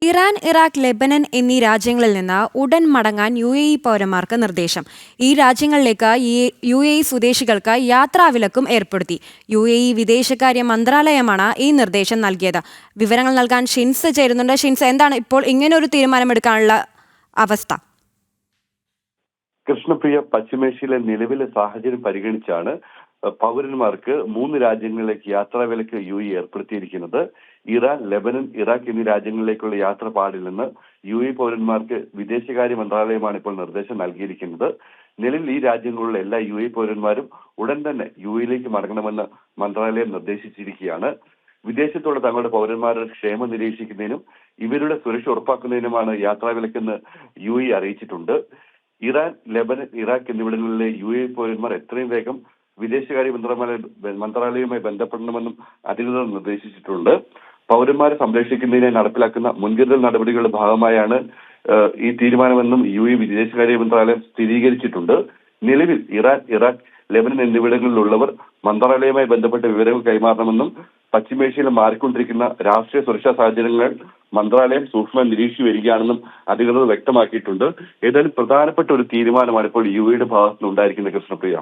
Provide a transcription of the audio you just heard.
Iran, Iraq, Lebanon എന്നീ രാജ്യങ്ങളിൽ നിന്ന് ഉടൻ മടങ്ങാൻ UAE പൗരന്മാർക്ക് നിർദ്ദേശം. ഈ രാജ്യങ്ങളിലേക്ക് UAE സ്വദേശികൾക്ക് യാത്രാവിലക്കും ഏർപ്പെടുത്തി. UAE വിദേശകാര്യ മന്ത്രാലയമാണ് ഈ നിർദ്ദേശം നൽകിയത്. വിവരങ്ങൾ നൽകാൻ ഷിൻസ് ചേരുന്നുണ്ട്. ഷിൻസ്, എന്താണ് ഇപ്പോൾ ഇങ്ങനൊരു തീരുമാനമെടുക്കാനുള്ള അവസ്ഥ? കൃഷ്ണപ്രിയ, പശ്ചിമേഷ്യയിലെ നിലവിലെ സാഹചര്യം പരിഗണിച്ചാണ് പൗരന്മാർക്ക് 3 രാജ്യങ്ങളിലേക്ക് യാത്രാവിലക്ക് UAE ഏർപ്പെടുത്തിയിരിക്കുന്നത്. ഇറാൻ, ലെബനൻ, ഇറാഖ് എന്നീ രാജ്യങ്ങളിലേക്കുള്ള യാത്ര പാടില്ലെന്ന് UAE പൗരന്മാർക്ക് വിദേശകാര്യ മന്ത്രാലയമാണ് ഇപ്പോൾ നിർദ്ദേശം നൽകിയിരിക്കുന്നത്. നിലവിൽ ഈ രാജ്യങ്ങളിലുള്ള എല്ലാ UAE പൗരന്മാരും ഉടൻ തന്നെ UAEയിലേക്ക് മടങ്ങണമെന്ന് മന്ത്രാലയം നിർദ്ദേശിച്ചിരിക്കുകയാണ്. വിദേശത്തുള്ള തങ്ങളുടെ പൗരന്മാരുടെ ക്ഷേമം നിരീക്ഷിക്കുന്നതിനും ഇവരുടെ സുരക്ഷ ഉറപ്പാക്കുന്നതിനുമാണ് യാത്രാവിലക്കെന്ന് UAE അറിയിച്ചിട്ടുണ്ട്. ഇറാൻ, ലെബനൻ, ഇറാഖ് എന്നിവിടങ്ങളിലെ UAE പൗരന്മാർ എത്രയും വേഗം വിദേശകാര്യ മന്ത്രാലയവുമായി ബന്ധപ്പെടണമെന്നും അധികൃതർ നിർദ്ദേശിച്ചിട്ടുണ്ട്. പൗരന്മാരെ സംരക്ഷിക്കുന്നതിനായി നടപ്പിലാക്കുന്ന മുൻകരുതൽ നടപടികളുടെ ഭാഗമായാണ് ഈ തീരുമാനമെന്നും UAE വിദേശകാര്യ മന്ത്രാലയം സ്ഥിരീകരിച്ചിട്ടുണ്ട്. നിലവിൽ ഇറാൻ, ഇറാഖ്, ലെബനൻ എന്നിവിടങ്ങളിലുള്ളവർ മന്ത്രാലയവുമായി ബന്ധപ്പെട്ട വിവരങ്ങൾ കൈമാറണമെന്നും പശ്ചിമേഷ്യയിൽ മാറിക്കൊണ്ടിരിക്കുന്ന രാഷ്ട്രീയ സുരക്ഷാ സാഹചര്യങ്ങൾ മന്ത്രാലയം സൂക്ഷ്മമായി നിരീക്ഷിച്ചു വരികയാണെന്നും അധികൃതർ വ്യക്തമാക്കിയിട്ടുണ്ട്. ഏതായാലും പ്രധാനപ്പെട്ട ഒരു തീരുമാനമാണ് ഇപ്പോൾ UAEയുടെ ഭാഗത്തുനിന്ന് ഉണ്ടായിരിക്കുന്നത്, കൃഷ്ണപ്രിയ.